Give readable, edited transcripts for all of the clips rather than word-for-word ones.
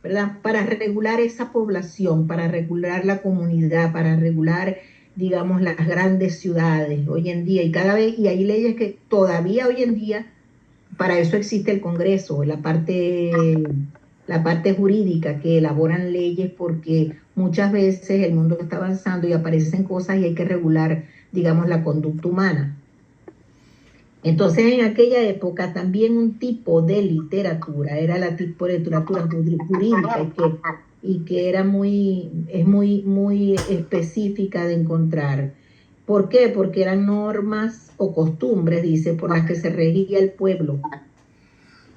¿verdad? Para regular esa población, para regular la comunidad, para regular, digamos, las grandes ciudades hoy en día. Y cada vez, y hay leyes que todavía hoy en día, para eso existe el Congreso, la parte jurídica que elaboran leyes porque muchas veces el mundo está avanzando y aparecen cosas y hay que regular, digamos, la conducta humana. Entonces, en aquella época también un tipo de literatura era la tipo de literatura jurídica y que era muy específica de encontrar. ¿Por qué? Porque eran normas o costumbres, dice, por las que se regía el pueblo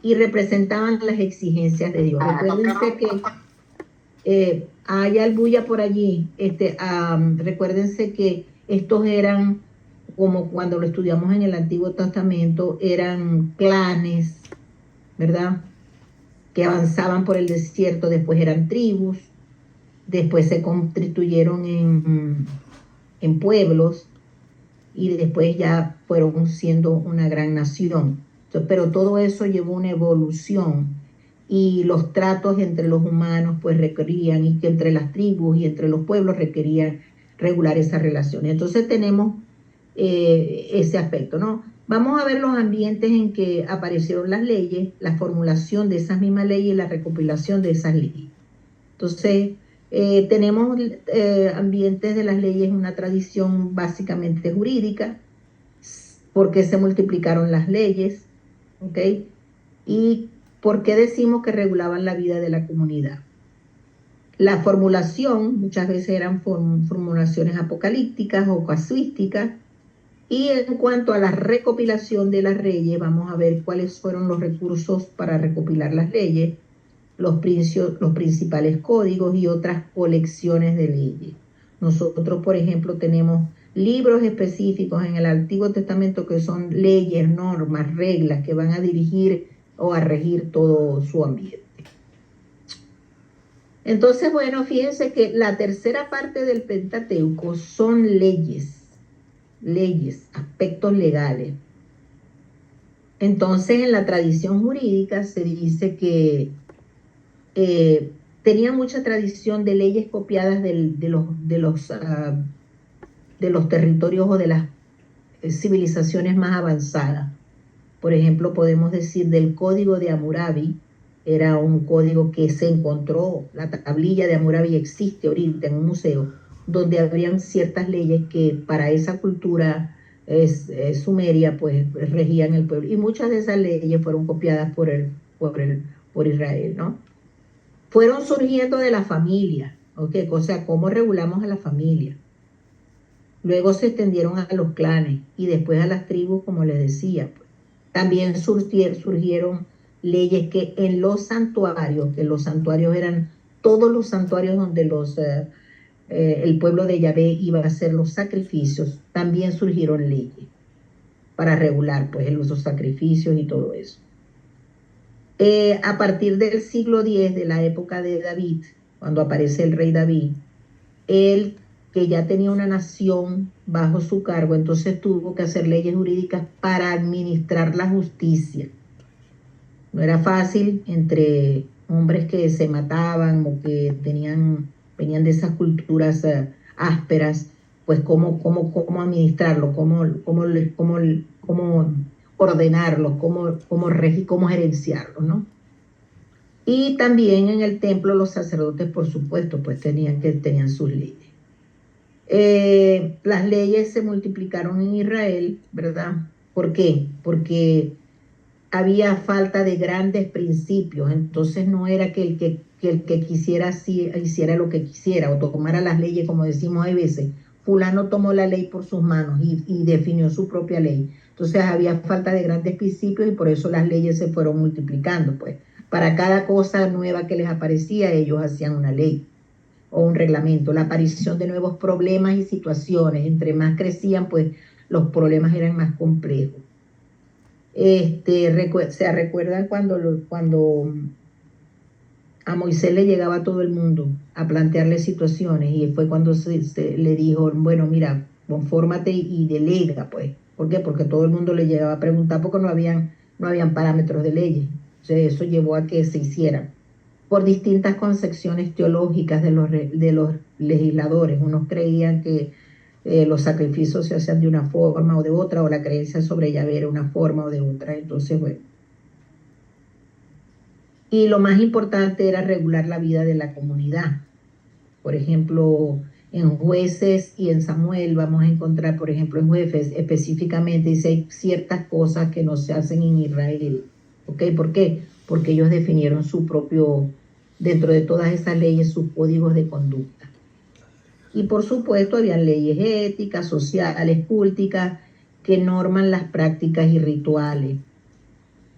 y representaban las exigencias de Dios. Recuérdense que hay albulla por allí. Recuérdense que estos eran, como cuando lo estudiamos en el Antiguo Testamento, eran clanes, ¿verdad? Que avanzaban por el desierto, después eran tribus, después se constituyeron en pueblos y después ya fueron siendo una gran nación. Pero todo eso llevó una evolución y los tratos entre los humanos pues requerían y que entre las tribus y entre los pueblos requerían regular esas relaciones. Entonces tenemos ese aspecto, ¿no? Vamos a ver los ambientes en que aparecieron las leyes, la formulación de esas mismas leyes y la recopilación de esas leyes. Entonces, tenemos ambientes de las leyes, una tradición básicamente jurídica, porque se multiplicaron las leyes, ¿ok? Y por qué decimos que regulaban la vida de la comunidad. La formulación, muchas veces eran formulaciones apocalípticas o casuísticas, y en cuanto a la recopilación de las leyes, vamos a ver cuáles fueron los recursos para recopilar las leyes, los principales códigos y otras colecciones de leyes. Nosotros, por ejemplo, tenemos libros específicos en el Antiguo Testamento que son leyes, normas, reglas que van a dirigir o a regir todo su ambiente. Entonces, bueno, fíjense que la tercera parte del Pentateuco son leyes, aspectos legales. Entonces, en la tradición jurídica se dice que tenía mucha tradición de leyes copiadas de los territorios o de las civilizaciones más avanzadas. Por ejemplo, podemos decir del Código de Hammurabi, era un código que se encontró, la tablilla de Hammurabi existe ahorita en un museo, donde habrían ciertas leyes que para esa cultura sumeria pues regían el pueblo. Y muchas de esas leyes fueron copiadas por Israel, ¿no? Fueron surgiendo de la familia, ¿ok? O sea, cómo regulamos a la familia. Luego se extendieron a los clanes y después a las tribus, como les decía. Pues. También surgieron leyes que en los santuarios, que los santuarios eran todos los santuarios donde el pueblo de Yahvé iba a hacer los sacrificios, también surgieron leyes para regular pues, los sacrificios y todo eso. A partir del siglo X, de la época de David, cuando aparece el rey David, él, que ya tenía una nación bajo su cargo, entonces tuvo que hacer leyes jurídicas para administrar la justicia. No era fácil entre hombres que se mataban o que venían de esas culturas ásperas, pues cómo administrarlo, cómo ordenarlo, cómo gerenciarlo, ¿no? Y también en el templo los sacerdotes, por supuesto, pues tenían sus leyes. Las leyes se multiplicaron en Israel, ¿verdad? ¿Por qué? Porque había falta de grandes principios, entonces no era que el que quisiera hiciera lo que quisiera o tomara las leyes, como decimos hay veces. Fulano tomó la ley por sus manos y definió su propia ley. Entonces había falta de grandes principios y por eso las leyes se fueron multiplicando, pues. Para cada cosa nueva que les aparecía, ellos hacían una ley o un reglamento. La aparición de nuevos problemas y situaciones, entre más crecían, pues los problemas eran más complejos. Se recuerdan cuando a Moisés le llegaba a todo el mundo a plantearle situaciones y fue cuando se le dijo, bueno, mira, confórmate y delega, pues. ¿Por qué? Porque todo el mundo le llegaba a preguntar porque no habían parámetros de leyes. Entonces eso llevó a que se hicieran. por distintas concepciones teológicas de los legisladores. Unos creían que los sacrificios se hacían de una forma o de otra, o la creencia sobre Yahvé era una forma o de otra. Entonces, bueno. Y lo más importante era regular la vida de la comunidad. Por ejemplo, en Jueces y en Samuel vamos a encontrar, por ejemplo, en Jueces específicamente dice hay ciertas cosas que no se hacen en Israel. ¿Ok? ¿Por qué? Porque ellos definieron su propio, dentro de todas esas leyes, sus códigos de conducta. Y por supuesto, había leyes éticas, sociales, culticas, que norman las prácticas y rituales.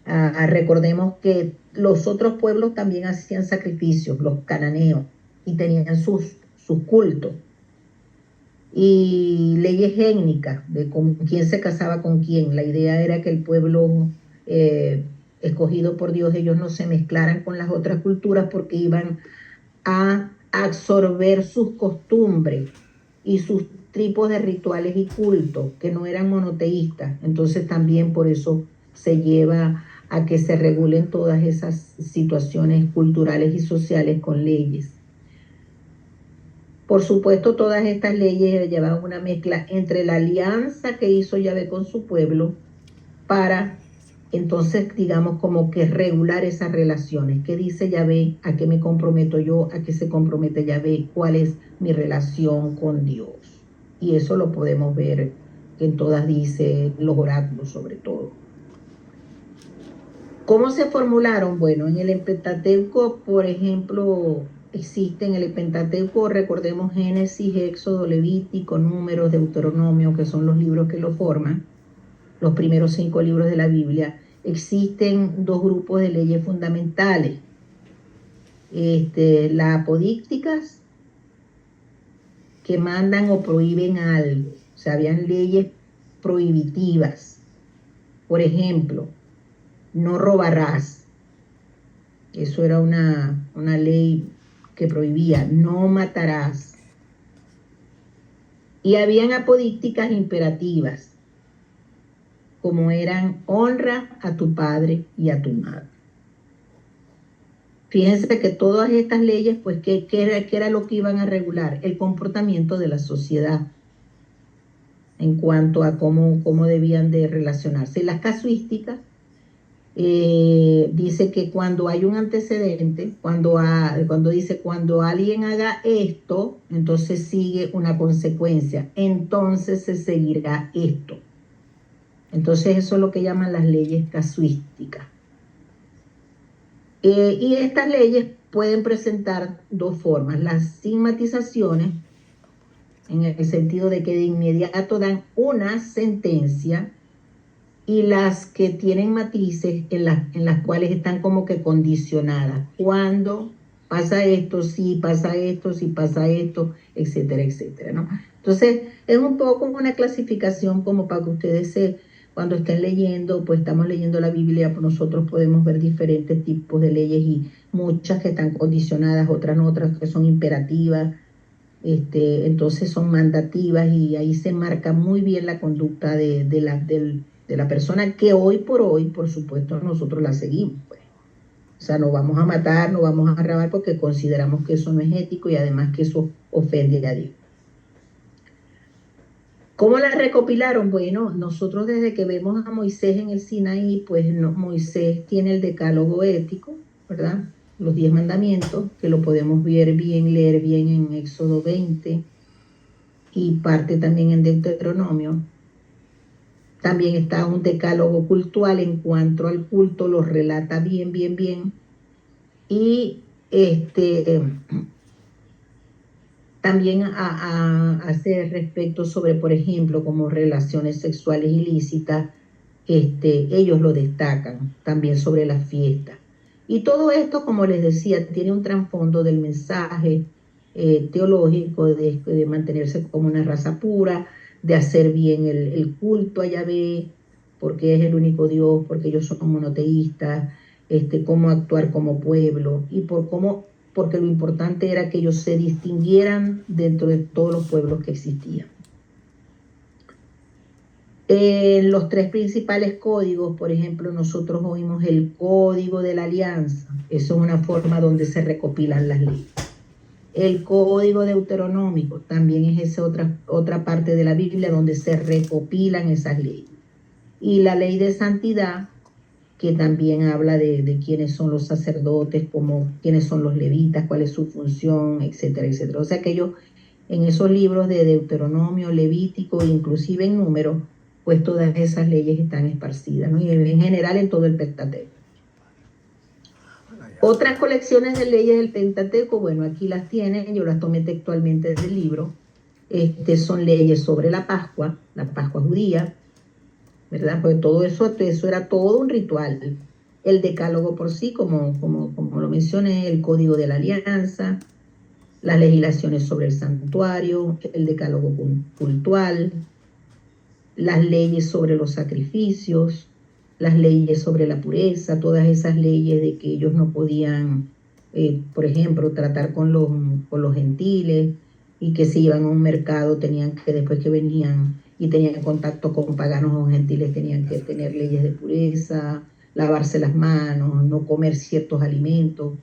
Recordemos que los otros pueblos también hacían sacrificios, los cananeos, y tenían sus cultos. Y leyes étnicas de con quién se casaba con quién. La idea era que el pueblo escogido por Dios, ellos no se mezclaran con las otras culturas porque iban a absorber sus costumbres y sus tipos de rituales y cultos que no eran monoteístas. Entonces también por eso se lleva a que se regulen todas esas situaciones culturales y sociales con leyes. Por supuesto, todas estas leyes llevaban una mezcla entre la alianza que hizo Yahvé con su pueblo para entonces, digamos, como que regular esas relaciones. ¿Qué dice Yahvé? ¿A qué me comprometo yo? ¿A qué se compromete Yahvé? ¿Cuál es mi relación con Dios? Y eso lo podemos ver en todas, dice, los oráculos sobre todo. ¿Cómo se formularon? Bueno, en el Pentateuco, por ejemplo, existen en el Pentateuco, recordemos Génesis, Éxodo, Levítico, Números, Deuteronomio, que son los libros que lo forman, los primeros 5 libros de la Biblia. Existen 2 grupos de leyes fundamentales, las apodícticas, que mandan o prohíben algo. O sea, habían leyes prohibitivas. Por ejemplo, no robarás. Eso era una ley que prohibía, no matarás. Y habían apodícticas imperativas, como eran honra a tu padre y a tu madre. Fíjense que todas estas leyes, pues, ¿qué era lo que iban a regular? El comportamiento de la sociedad en cuanto a cómo debían de relacionarse. Las casuísticas, dice que cuando hay un antecedente, cuando dice cuando alguien haga esto, entonces sigue una consecuencia, entonces se seguirá esto. Entonces eso es lo que llaman las leyes casuísticas. Y estas leyes pueden presentar 2 formas, las sigmatizaciones, en el sentido de que de inmediato dan una sentencia, y las que tienen matices en las cuales están como que condicionadas. Cuando pasa esto, sí pasa esto, sí pasa esto, etcétera, etcétera, ¿no? Entonces, es un poco una clasificación como para que ustedes cuando estén leyendo, pues estamos leyendo la Biblia, pues nosotros podemos ver diferentes tipos de leyes y muchas que están condicionadas, otras que son imperativas, entonces son mandativas y ahí se marca muy bien la conducta de la persona que hoy, por supuesto, nosotros la seguimos, pues. O sea, no vamos a matar, no vamos a robar porque consideramos que eso no es ético y además que eso ofende a Dios. ¿Cómo la recopilaron? Bueno, nosotros desde que vemos a Moisés en el Sinaí, pues Moisés tiene el decálogo ético, ¿verdad? Los 10 mandamientos, que lo podemos leer bien en Éxodo 20 y parte también en Deuteronomio. También está un decálogo cultural en cuanto al culto, lo relata bien. Y también hace respecto sobre, por ejemplo, como relaciones sexuales ilícitas, ellos lo destacan, también sobre las fiestas. Y todo esto, como les decía, tiene un trasfondo del mensaje teológico de mantenerse como una raza pura, de hacer bien el culto a Yahvé, porque es el único Dios, porque ellos son monoteístas, cómo actuar como pueblo y porque lo importante era que ellos se distinguieran dentro de todos los pueblos que existían. Los tres principales códigos, por ejemplo, nosotros oímos el Código de la Alianza. Eso es una forma donde se recopilan las leyes. El Código Deuteronómico también es esa otra parte de la Biblia donde se recopilan esas leyes. Y la ley de santidad, que también habla de quiénes son los sacerdotes, quiénes son los levitas, cuál es su función, etcétera, etcétera. O sea que ellos, en esos libros de Deuteronomio, Levítico, inclusive en Números, pues todas esas leyes están esparcidas, ¿no? Y en general en todo el Pentateuco. Otras colecciones de leyes del Pentateuco, bueno, aquí las tienen, yo las tomé textualmente del libro. Son leyes sobre la Pascua judía, ¿verdad? Porque todo eso era todo un ritual. El decálogo por sí, como lo mencioné, el Código de la Alianza, las legislaciones sobre el santuario, el decálogo cultual, las leyes sobre los sacrificios, las leyes sobre la pureza, todas esas leyes de que ellos no podían, por ejemplo, tratar con los gentiles, y que si iban a un mercado tenían que, después que venían y tenían contacto con paganos o gentiles, tenían que tener leyes de pureza, lavarse las manos, no comer ciertos alimentos.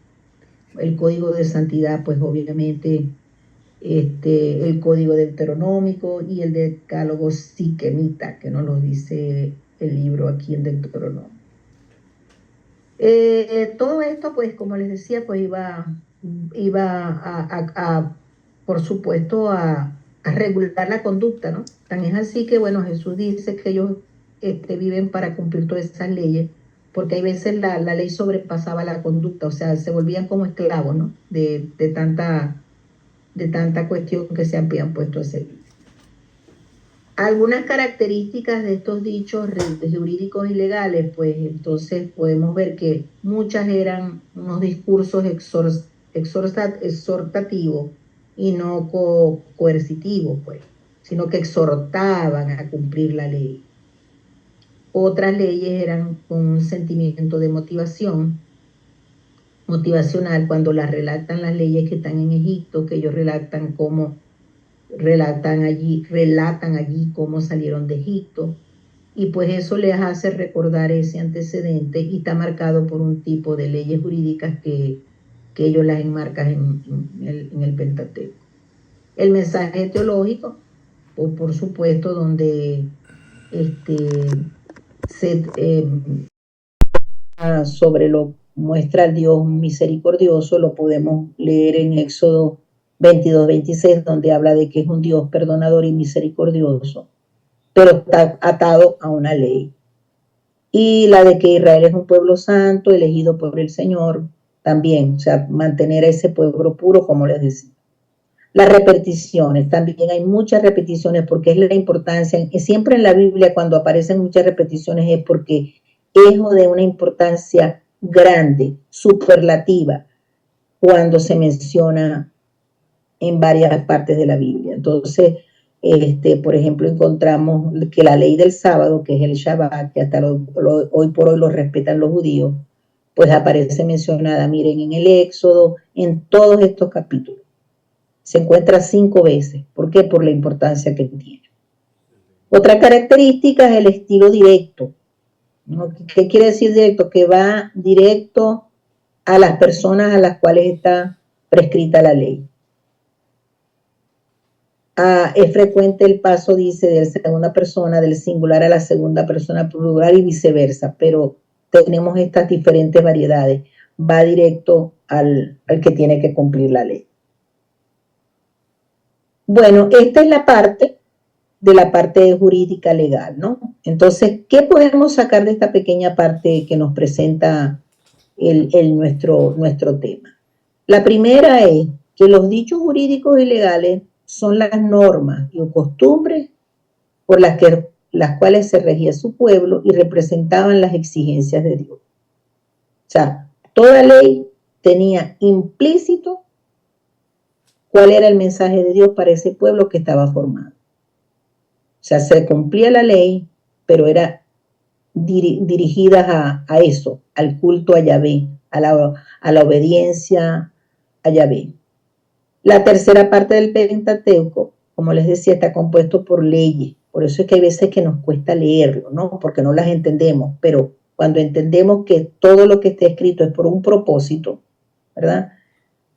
El código de santidad, pues obviamente, el código deuteronómico y el decálogo siquemita, que nos lo dice el libro aquí en Deuteronomio. Todo esto, pues, como les decía, pues iba por supuesto, a regular la conducta, ¿no? Tan es así que, bueno, Jesús dice que ellos viven para cumplir todas esas leyes, porque hay veces la ley sobrepasaba la conducta, o sea, se volvían como esclavos, ¿no? De tanta cuestión que se habían puesto a seguir. Algunas características de estos dichos jurídicos y legales, pues entonces podemos ver que muchas eran unos discursos exhortativos y no coercitivos, pues, sino que exhortaban a cumplir la ley. Otras leyes eran con un sentimiento de motivacional, cuando las relatan las leyes que están en Egipto, que ellos relatan allí cómo salieron de Egipto, y pues eso les hace recordar ese antecedente y está marcado por un tipo de leyes jurídicas que ellos las enmarcan en el Pentateuco. El mensaje teológico, por supuesto, donde sobre lo muestra Dios misericordioso, lo podemos leer en Éxodo 22-26, donde habla de que es un Dios perdonador y misericordioso, pero está atado a una ley. Y la de que Israel es un pueblo santo, elegido por el Señor, también, o sea, mantener a ese pueblo puro, como les decía. Las repeticiones, también hay muchas repeticiones, porque es la importancia, siempre en la Biblia cuando aparecen muchas repeticiones es porque es de una importancia grande, superlativa, cuando se menciona en varias partes de la Biblia. Entonces, por ejemplo, encontramos que la ley del sábado, que es el Shabbat, que hasta hoy por hoy lo respetan los judíos, pues aparece mencionada, miren, en el Éxodo, en todos estos capítulos. Se encuentra 5 veces. ¿Por qué? Por la importancia que tiene. Otra característica es el estilo directo. ¿No? ¿Qué quiere decir directo? Que va directo a las personas a las cuales está prescrita la ley. Es frecuente el paso, dice, de la segunda persona, del singular a la segunda persona plural y viceversa, pero tenemos estas diferentes variedades. Va directo al que tiene que cumplir la ley. Bueno, esta es la parte jurídica legal, ¿no? Entonces, ¿qué podemos sacar de esta pequeña parte que nos presenta nuestro tema? La primera es que los dichos jurídicos y legales son las normas y costumbres por las cuales se regía su pueblo y representaban las exigencias de Dios. O sea, toda ley tenía implícito cuál era el mensaje de Dios para ese pueblo que estaba formado. O sea, se cumplía la ley, pero era dirigida a eso, al culto a Yahvé, a la obediencia a Yahvé. La tercera parte del Pentateuco, como les decía, está compuesto por leyes Por eso es que hay veces que nos cuesta leerlo, ¿no? Porque no las entendemos, pero cuando entendemos que todo lo que está escrito es por un propósito, ¿verdad?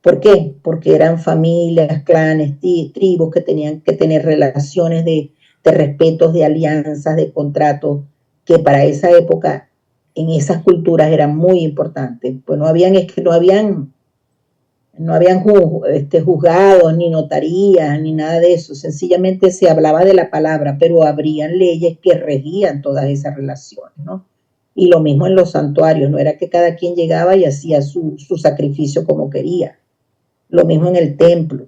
¿Por qué? Porque eran familias, clanes, tribus que tenían que tener relaciones de respetos, de alianzas, de contratos, que para esa época, en esas culturas, eran muy importantes. Pues no habían, es que no habían juzgados, ni notarías, ni nada de eso. Sencillamente se hablaba de la palabra, pero habrían leyes que regían todas esas relaciones, ¿no? Y lo mismo en los santuarios, no era que cada quien llegaba y hacía su sacrificio como quería. Lo mismo en el templo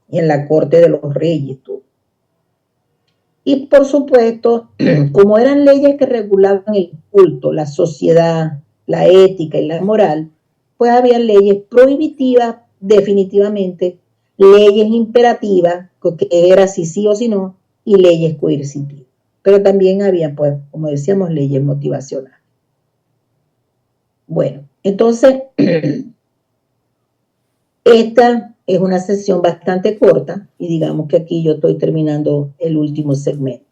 y en la corte de los reyes. Todo. Y por supuesto, como eran leyes que regulaban el culto, la sociedad, la ética y la moral, pues había leyes prohibitivas definitivamente, leyes imperativas, que era si sí o si no, y leyes coercitivas. Pero también había, pues, como decíamos, leyes motivacionales. Bueno, entonces, esta es una sesión bastante corta y digamos que aquí yo estoy terminando el último segmento.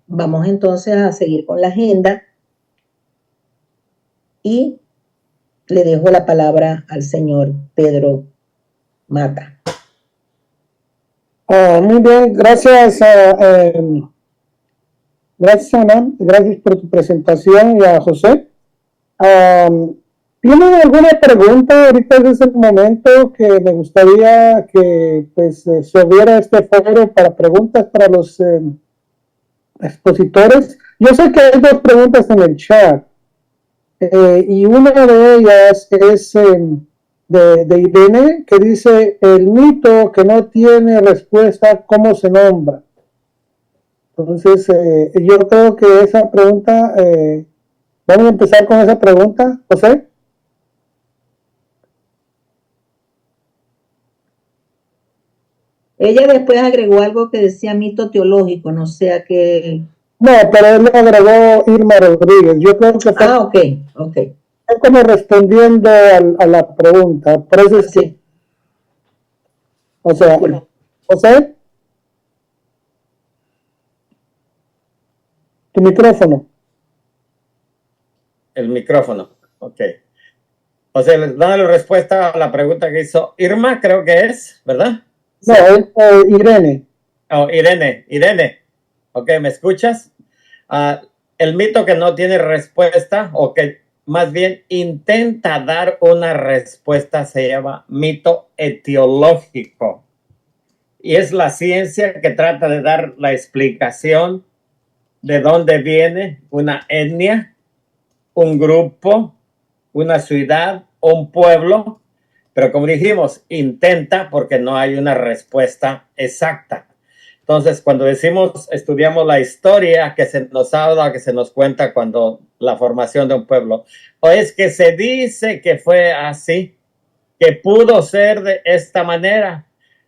Vamos entonces a seguir con la agenda y le dejo la palabra al señor Pedro Mata. Muy bien, gracias, gracias Ana, gracias por tu presentación y a José. ¿Tienen alguna pregunta? Ahorita es el momento que me gustaría que pues, se hubiera este foro para preguntas para los expositores. Yo sé que hay dos preguntas en el chat y una de ellas es de Irene, que dice: el mito que no tiene respuesta, ¿cómo se nombra? Entonces, yo creo que esa pregunta, vamos a empezar con esa pregunta, José. Ella después agregó algo que decía mito teológico, no sé a qué. No, pero él lo agregó Irma Rodríguez. Yo creo que fue, ok. fue como respondiendo a la pregunta. Por eso es que, o sea, José, tu micrófono. El micrófono, ok. O sea, dando respuesta a la pregunta que hizo Irma, creo que es, ¿verdad? No, Irene. Oh, Irene. Ok, ¿me escuchas? El mito que no tiene respuesta, o que más bien intenta dar una respuesta, se llama mito etiológico. Y es la ciencia que trata de dar la explicación de dónde viene una etnia, un grupo, una ciudad o un pueblo, pero como dijimos, intenta porque no hay una respuesta exacta. Entonces, cuando decimos, estudiamos la historia que se nos habla, que se nos cuenta cuando la formación de un pueblo, o es que se dice que fue así, que pudo ser de esta manera,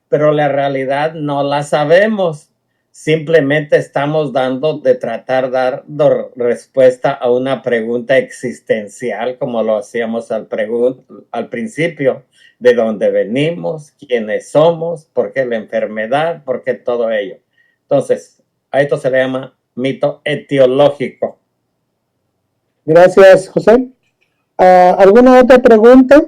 pero la realidad no la sabemos. Simplemente estamos tratar de dar respuesta a una pregunta existencial, como lo hacíamos al principio, de dónde venimos, quiénes somos, por qué la enfermedad, por qué todo ello. Entonces, a esto se le llama mito etiológico. Gracias, José. ¿Alguna otra pregunta?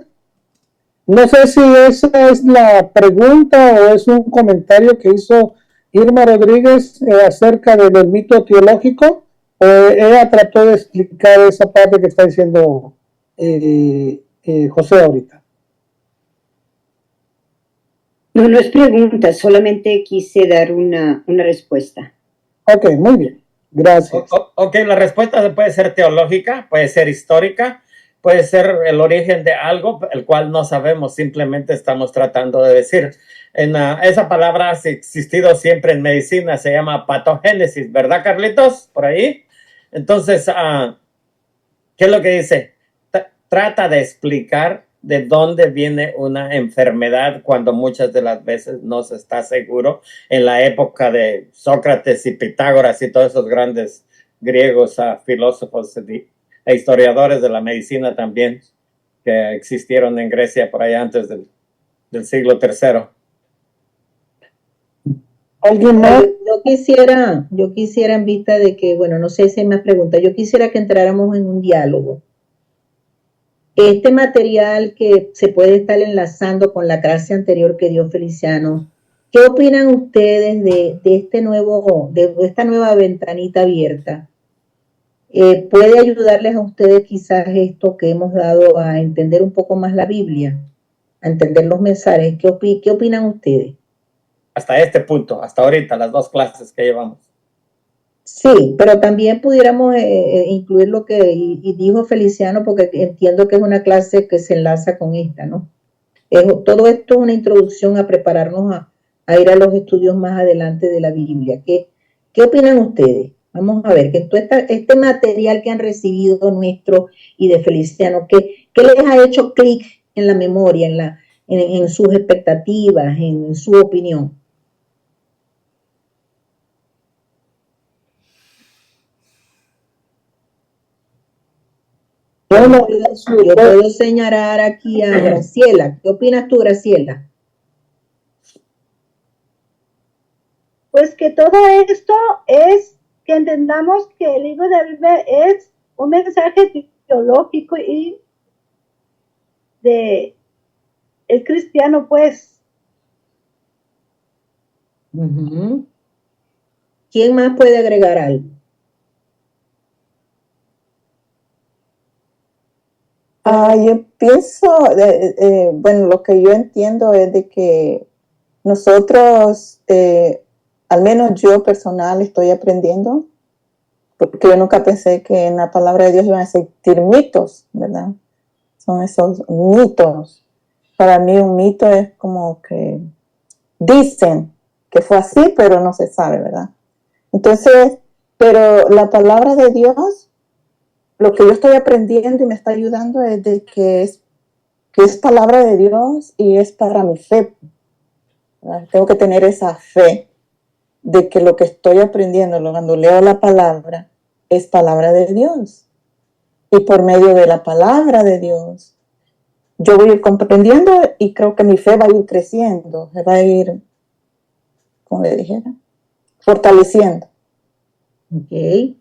No sé si esa es la pregunta o es un comentario que hizo Irma Rodríguez acerca del mito teológico, o ella trató de explicar esa parte que está diciendo José ahorita. No, no es pregunta, solamente quise dar una respuesta. Ok, muy bien, gracias. Ok, la respuesta puede ser teológica, puede ser histórica, puede ser el origen de algo, el cual no sabemos, simplemente estamos tratando de decir. Esa palabra ha existido siempre en medicina, se llama patogénesis, ¿verdad, Carlitos? Por ahí. Entonces, ¿qué es lo que dice? Trata de explicar de dónde viene una enfermedad cuando muchas de las veces no se está seguro. En la época de Sócrates y Pitágoras y todos esos grandes griegos, filósofos e historiadores de la medicina también, que existieron en Grecia por allá antes del siglo III. ¿Alguien más? Yo quisiera en vista de que, bueno, no sé si hay más preguntas, yo quisiera que entráramos en un diálogo. Este material que se puede estar enlazando con la clase anterior que dio Feliciano, ¿qué opinan ustedes de esta nueva ventanita abierta? ¿Puede ayudarles a ustedes quizás esto que hemos dado a entender un poco más la Biblia, a entender los mensajes? ¿Qué opinan ustedes? Hasta este punto, hasta ahorita, las 2 clases que llevamos. Sí, pero también pudiéramos incluir lo que dijo Feliciano, porque entiendo que es una clase que se enlaza con esta, ¿no? Todo esto es una introducción a prepararnos a ir a los estudios más adelante de la Biblia. ¿Qué opinan ustedes? Vamos a ver, que todo este material que han recibido nuestro y de Feliciano, ¿qué les ha hecho clic en la memoria, en sus expectativas, en su opinión? Yo puedo señalar aquí a Graciela. ¿Qué opinas tú, Graciela? Pues que todo esto es que entendamos que el libro de la Biblia es un mensaje teológico y de el cristiano, pues. ¿Quién más puede agregar algo? Yo pienso, bueno, lo que yo entiendo es de que nosotros, al menos yo personal, estoy aprendiendo, porque yo nunca pensé que en la palabra de Dios iban a existir mitos, ¿verdad? Son esos mitos. Para mí un mito es como que dicen que fue así, pero no se sabe, ¿verdad? Entonces, pero la palabra de Dios, lo que yo estoy aprendiendo y me está ayudando es de que es palabra de Dios y es para mi fe, ¿verdad? Tengo que tener esa fe de que lo que estoy aprendiendo cuando leo la palabra es palabra de Dios. Y por medio de la palabra de Dios, yo voy a ir comprendiendo y creo que mi fe va a ir creciendo, se va a ir, como le dijera, fortaleciendo. Ok.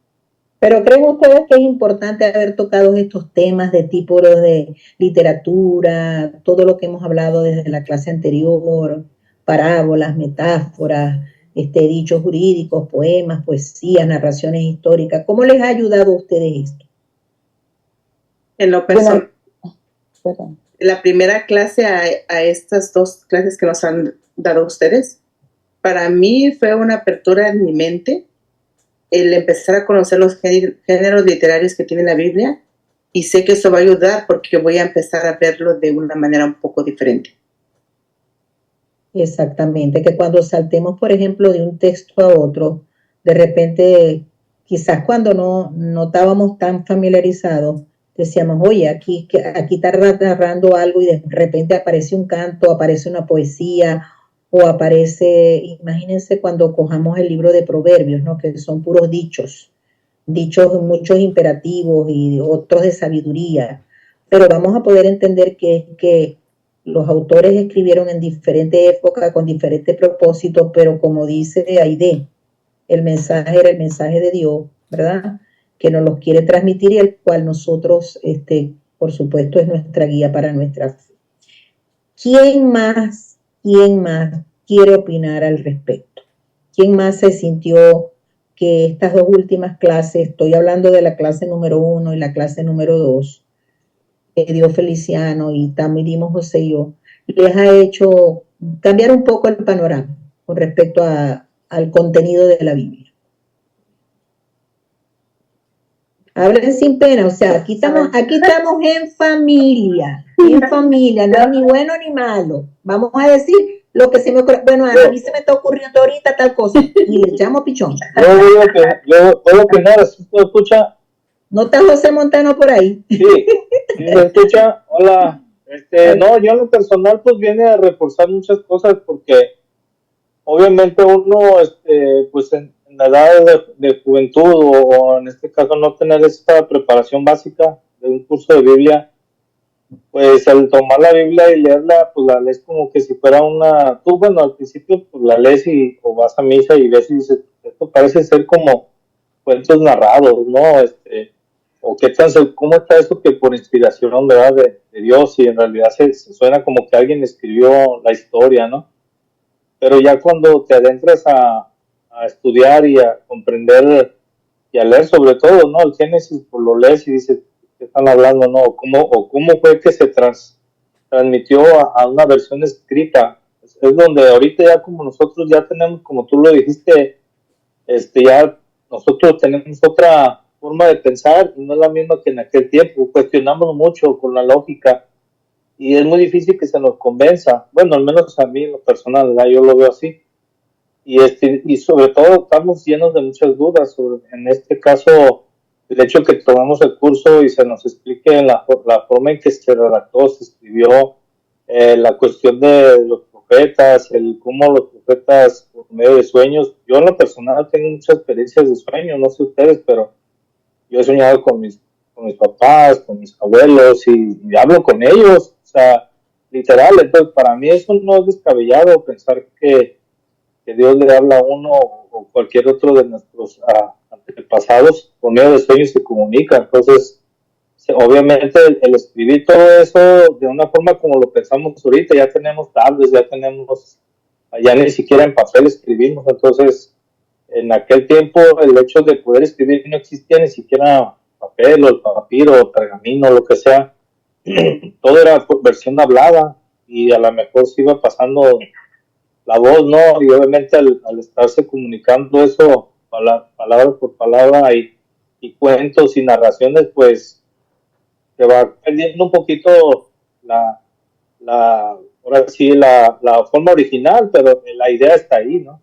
Pero ¿creen ustedes que es importante haber tocado estos temas de tipo de literatura, todo lo que hemos hablado desde la clase anterior, parábolas, metáforas, dichos jurídicos, poemas, poesías, narraciones históricas? ¿Cómo les ha ayudado a ustedes esto? En lo personal, la primera clase a estas 2 clases que nos han dado ustedes, para mí fue una apertura en mi mente, el empezar a conocer los géneros literarios que tiene la Biblia, y sé que eso va a ayudar porque voy a empezar a verlo de una manera un poco diferente. Exactamente, que cuando saltemos, por ejemplo, de un texto a otro, de repente, quizás cuando no estábamos tan familiarizados, decíamos, oye, aquí está narrando algo y de repente aparece un canto, aparece una poesía, o aparece, imagínense cuando cojamos el libro de Proverbios, ¿no? Que son puros dichos, muchos imperativos y otros de sabiduría, pero vamos a poder entender que los autores escribieron en diferentes épocas con diferentes propósitos, pero como dice Aide, el mensaje era el mensaje de Dios, ¿verdad? Que nos los quiere transmitir y el cual nosotros, por supuesto, es nuestra guía para nuestra fe. ¿Quién más quiere opinar al respecto? ¿Quién más se sintió que estas 2 últimas clases, estoy hablando de la clase número 1 y la clase número 2, que dio Feliciano y también dimos José y yo, les ha hecho cambiar un poco el panorama con respecto al contenido de la Biblia? Hablen sin pena, o sea, aquí estamos en familia, no hay ni bueno ni malo. Vamos a decir lo que se me ocurre. Bueno, a mí se me está ocurriendo ahorita tal cosa y le echamos pichón. Yo puedo opinar, ¿sí se escucha? ¿No está José Montano por ahí? Sí, se escucha. Hola. No, yo en lo personal pues viene a reforzar muchas cosas porque obviamente uno, pues en la edad de juventud o en este caso no tener esta preparación básica de un curso de Biblia, pues al tomar la Biblia y leerla, pues la lees como que si fuera una, tú bueno, al principio pues la lees o vas a misa y ves y dices, esto parece ser como cuentos narrados, ¿no? O qué tal, cómo está eso que por inspiración, ¿verdad? De Dios y en realidad se suena como que alguien escribió la historia, ¿no? Pero ya cuando te adentras a estudiar y a comprender y a leer sobre todo, ¿no? El Génesis, pues lo lees y dices, ¿qué están hablando, no? ¿Cómo fue que se transmitió a una versión escrita? Es donde ahorita ya como nosotros ya tenemos, como tú lo dijiste, ya nosotros tenemos otra forma de pensar y no es la misma que en aquel tiempo. Cuestionamos mucho con la lógica y es muy difícil que se nos convenza. Bueno, al menos a mí en lo personal, ¿verdad? Yo lo veo así. Y sobre todo estamos llenos de muchas dudas sobre, en este caso, el hecho que tomamos el curso y se nos explique la forma en que se redactó, se escribió, la cuestión de los profetas, cómo los profetas por medio de sueños. Yo en lo personal tengo muchas experiencias de sueños, no sé ustedes, pero yo he soñado con mis papás, con mis abuelos y hablo con ellos, o sea, literal. Entonces, para mí eso no es descabellado pensar que Dios le habla a uno o cualquier otro de nuestros antepasados por medio de sueños se comunica. Entonces, obviamente el escribir todo eso de una forma como lo pensamos ahorita, ya tenemos tablets, ya ni siquiera en papel escribimos. Entonces, en aquel tiempo el hecho de poder escribir no existía ni siquiera papel o el papiro o pergamino, lo que sea. Todo era por versión hablada y a lo mejor se iba pasando la voz, ¿no? Y obviamente al estarse comunicando eso palabra por palabra y cuentos y narraciones, pues se va perdiendo un poquito ahora sí, la forma original, pero la idea está ahí, ¿no?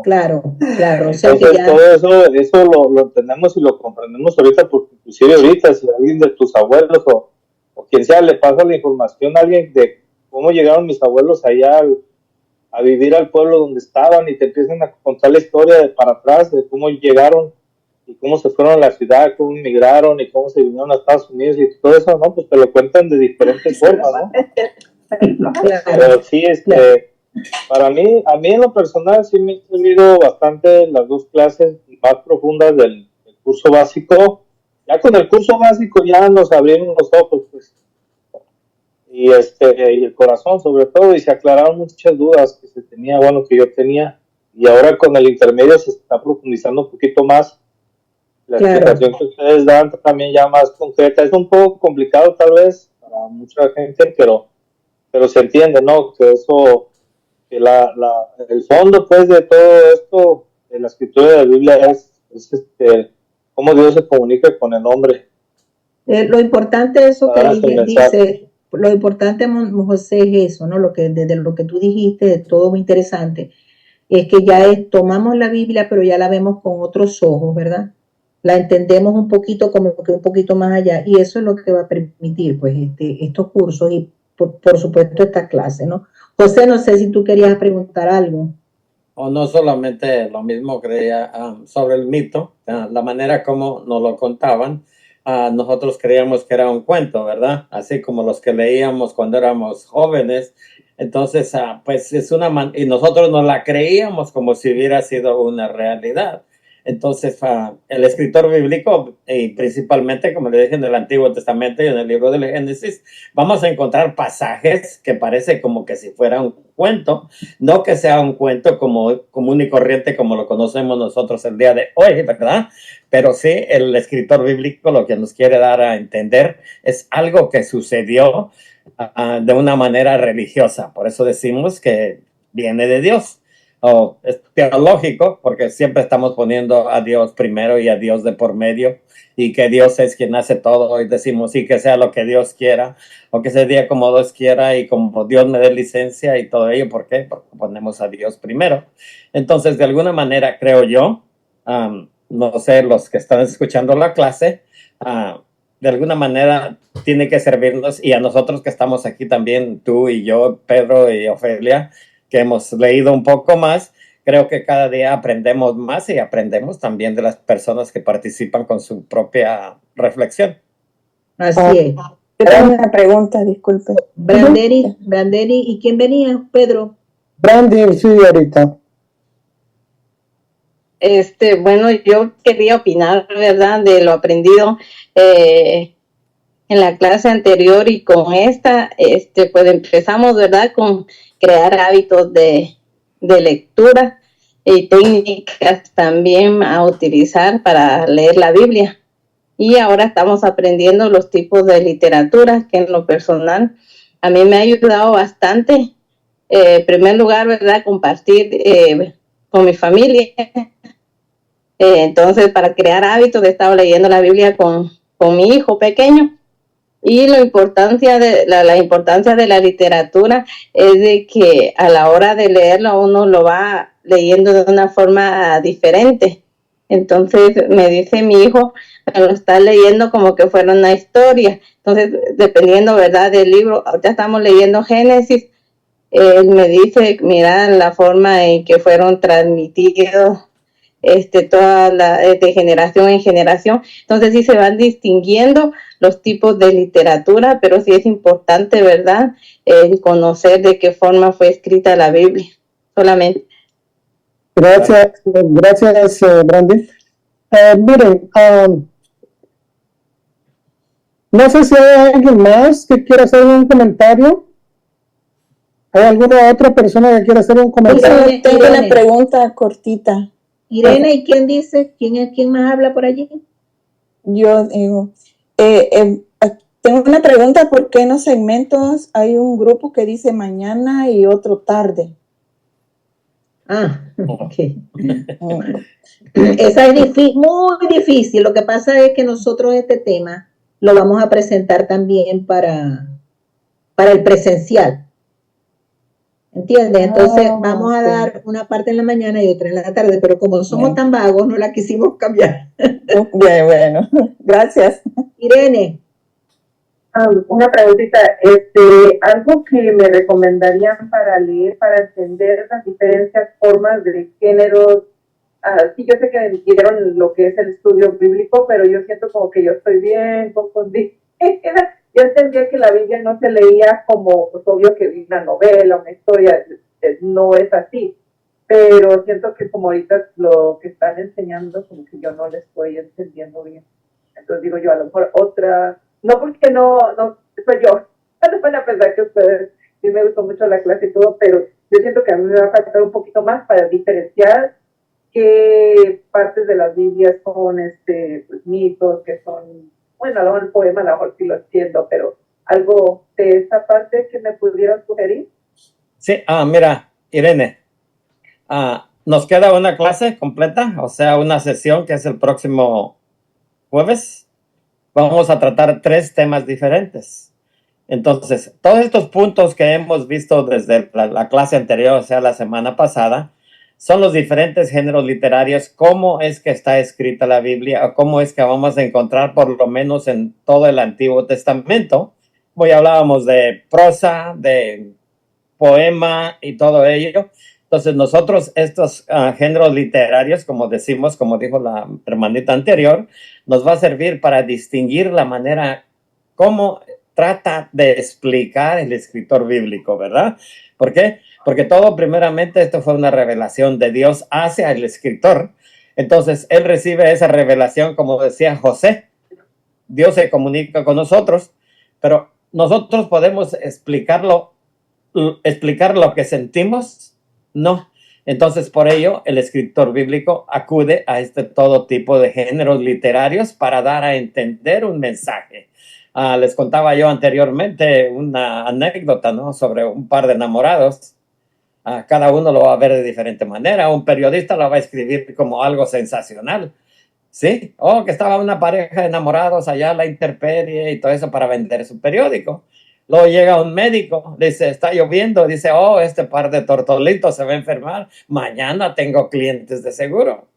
Claro, claro. O sea Entonces que ya, todo eso lo entendemos y lo comprendemos ahorita, porque inclusive ahorita si alguien de tus abuelos o quien sea le pasa la información a alguien de cómo llegaron mis abuelos allá a vivir al pueblo donde estaban y te empiezan a contar la historia de para atrás, de cómo llegaron y cómo se fueron a la ciudad, cómo emigraron y cómo se vinieron a Estados Unidos y todo eso, ¿no? Pues te lo cuentan de diferentes formas, ¿no? Pero sí, para mí, a mí en lo personal sí me he servido bastante las dos clases más profundas del curso básico. Ya con el curso básico ya nos abrimos los ojos, pues, y el corazón sobre todo, y se aclararon muchas dudas que se tenía, bueno, que yo tenía, y ahora con el intermedio se está profundizando un poquito más. La explicación que ustedes dan también ya más concreta. Es un poco complicado tal vez para mucha gente, pero se entiende, ¿no? Que eso, que el fondo pues de todo esto, de la escritura de la Biblia es cómo Dios se comunica con el hombre. lo importante es eso que dice, lo importante, José, es eso, ¿no? Desde lo que tú dijiste, todo muy interesante, es que ya tomamos la Biblia, pero ya la vemos con otros ojos, ¿verdad? La entendemos un poquito, como que un poquito más allá, y eso es lo que va a permitir, pues, estos cursos y, por supuesto, esta clase, ¿no? José, no sé si tú querías preguntar algo. O no solamente lo mismo creía sobre el mito, la manera como nos lo contaban. Nosotros creíamos que era un cuento, ¿verdad? Así como los que leíamos cuando éramos jóvenes. Entonces, pues es y nosotros nos la creíamos como si hubiera sido una realidad. Entonces, el escritor bíblico, y principalmente, como le dije, en el Antiguo Testamento y en el libro del Génesis, vamos a encontrar pasajes que parece como que si fuera un cuento, no que sea un cuento como común y corriente como lo conocemos nosotros el día de hoy, ¿verdad? Pero sí, el escritor bíblico lo que nos quiere dar a entender es algo que sucedió de una manera religiosa. Por eso decimos que viene de Dios. Es teológico, porque siempre estamos poniendo a Dios primero y a Dios de por medio, y que Dios es quien hace todo, y decimos sí, que sea lo que Dios quiera, o que sea día como Dios quiera, y como Dios me dé licencia y todo ello. ¿Por qué? Porque ponemos a Dios primero. Entonces, de alguna manera, creo yo, no sé, los que están escuchando la clase, de alguna manera tiene que servirnos, y a nosotros que estamos aquí también, tú y yo, Pedro y Ofelia, que hemos leído un poco más, creo que cada día aprendemos más y aprendemos también de las personas que participan con su propia reflexión. Así es. Yo tengo una pregunta, disculpe. Branderi, ¿y quién venía? Pedro. Brandy, sí, ahorita. Bueno, yo quería opinar, ¿verdad?, de lo aprendido en la clase anterior y con esta, pues empezamos, ¿verdad?, con crear hábitos de lectura y técnicas también a utilizar para leer la Biblia. Y ahora estamos aprendiendo los tipos de literatura que en lo personal a mí me ha ayudado bastante. En primer lugar, ¿verdad?, compartir con mi familia. Entonces, para crear hábitos, he estado leyendo la Biblia con mi hijo pequeño. Y la importancia de la literatura es de que a la hora de leerlo uno lo va leyendo de una forma diferente. Entonces me dice mi hijo, me lo está leyendo como que fuera una historia. Entonces, dependiendo, ¿verdad?, del libro, ahorita estamos leyendo Génesis, él me dice, mira la forma en que fueron transmitidos de generación en generación. Entonces sí se van distinguiendo los tipos de literatura, pero sí es importante, ¿verdad?, conocer de qué forma fue escrita la Biblia, solamente. Gracias, Brandy. Miren, no sé si hay alguien más que quiera hacer un comentario. ¿Hay alguna otra persona que quiera hacer un comentario? Tengo una pregunta cortita. Irene, ¿y quién dice? ¿Quién más habla por allí? Yo digo, tengo una pregunta, ¿por qué en los segmentos hay un grupo que dice mañana y otro tarde? Ok. Esa es muy difícil. Lo que pasa es que nosotros este tema lo vamos a presentar también para el presencial. ¿Entiendes? Entonces vamos a dar una parte en la mañana y otra en la tarde, pero como somos tan vagos, no la quisimos cambiar. Bien, bueno, gracias. Irene. Una preguntita, algo que me recomendarían para leer, para entender las diferentes formas de géneros. Sí, yo sé que me dieron lo que es el estudio bíblico, pero yo siento como que yo estoy bien confundida. Yo entendía que la Biblia no se leía como, pues obvio que una novela, una historia, no es así, pero siento que como ahorita lo que están enseñando, como que yo no le estoy entendiendo bien. Entonces digo yo, a lo mejor otra, no porque no soy yo, no van a pensar que ustedes, sí me gustó mucho la clase y todo, pero yo siento que a mí me va a faltar un poquito más para diferenciar qué partes de las Biblias son pues, mitos, que son, bueno, a lo mejor el poema, a lo mejor sí lo entiendo, pero algo de esa parte que me pudieran sugerir. Sí, mira, Irene, nos queda una clase completa, o sea, una sesión que es el próximo jueves. Vamos a tratar 3 temas diferentes. Entonces, todos estos puntos que hemos visto desde la clase anterior, o sea, la semana pasada, son los diferentes géneros literarios, cómo es que está escrita la Biblia, o cómo es que vamos a encontrar por lo menos en todo el Antiguo Testamento. Hoy hablábamos de prosa, de poema y todo ello. Entonces nosotros estos géneros literarios, como decimos, como dijo la hermanita anterior, nos va a servir para distinguir la manera cómo trata de explicar el escritor bíblico, ¿verdad? ¿Por qué? Porque todo primeramente esto fue una revelación de Dios hacia el escritor. Entonces él recibe esa revelación, como decía José, Dios se comunica con nosotros, pero nosotros podemos explicar lo que sentimos, no. Entonces, por ello, el escritor bíblico acude a todo tipo de géneros literarios para dar a entender un mensaje. Les contaba yo anteriormente una anécdota, ¿no?, sobre un par de enamorados. Cada uno lo va a ver de diferente manera. Un periodista lo va a escribir como algo sensacional. ¿Sí? Que estaba una pareja de enamorados allá a la intemperie y todo eso para vender su periódico. Luego llega un médico, dice, está lloviendo, dice, este par de tortolitos se va a enfermar, mañana tengo clientes de seguro.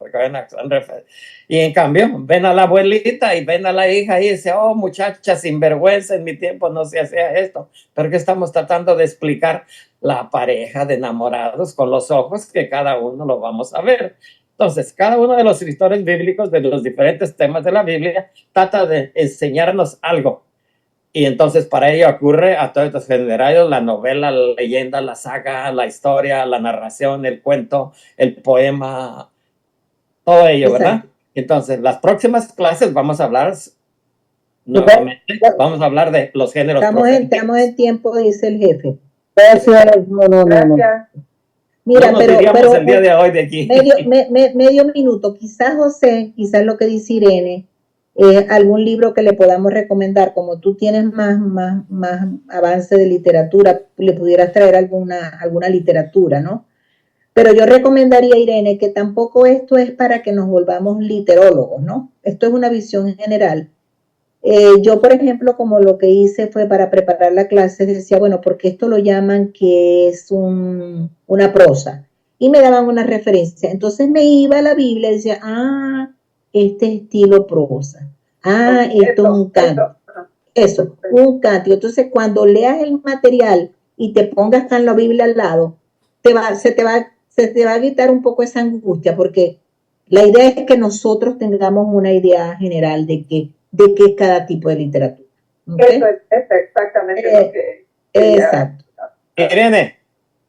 Y en cambio, ven a la abuelita y ven a la hija y dice, muchacha sinvergüenza, en mi tiempo no se hacía esto. Pero que estamos tratando de explicar la pareja de enamorados con los ojos que cada uno lo vamos a ver. Entonces, cada uno de los escritores bíblicos de los diferentes temas de la Biblia trata de enseñarnos algo. Y entonces para ello ocurre a todos estos generarios la novela, la leyenda, la saga, la historia, la narración, el cuento, el poema, todo ello, ¿verdad? Exacto. Entonces, las próximas clases vamos a hablar nuevamente, vamos a hablar de los géneros. Estamos en tiempo, dice el jefe. Gracias. No. Gracias. Mira, no nos iríamos el día de hoy de aquí. Medio minuto, quizás José, quizás lo que dice Irene, algún libro que le podamos recomendar, como tú tienes más avance de literatura, le pudieras traer alguna literatura, ¿no? Pero yo recomendaría, Irene, que tampoco esto es para que nos volvamos literólogos, ¿no? Esto es una visión general. Yo, por ejemplo, como lo que hice fue para preparar la clase, decía, bueno, porque esto lo llaman que es una prosa. Y me daban una referencia. Entonces me iba a la Biblia y decía, este es estilo prosa. Esto es un canto. Eso, un canto. Entonces, cuando leas el material y te pongas en la Biblia al lado, se te va a quitar un poco esa angustia, porque la idea es que nosotros tengamos una idea general de qué es cada tipo de literatura. ¿Okay? Eso es exactamente lo que... Exacto. Irene,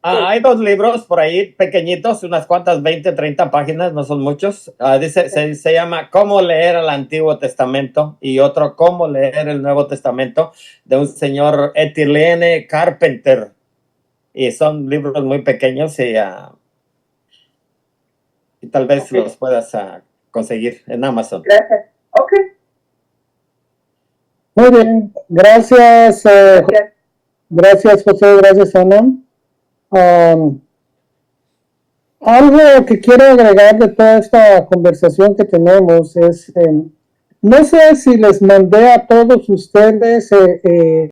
hay dos libros por ahí pequeñitos, unas cuantas 20, 30 páginas, no son muchos. Se llama Cómo leer el Antiguo Testamento y otro Cómo leer el Nuevo Testamento, de un señor Etienne Carpenter. Y son libros muy pequeños y tal vez los puedas conseguir en Amazon. Gracias. Ok. Muy bien, gracias. Gracias, José, gracias, Ana. Algo que quiero agregar de toda esta conversación que tenemos es, no sé si les mandé a todos ustedes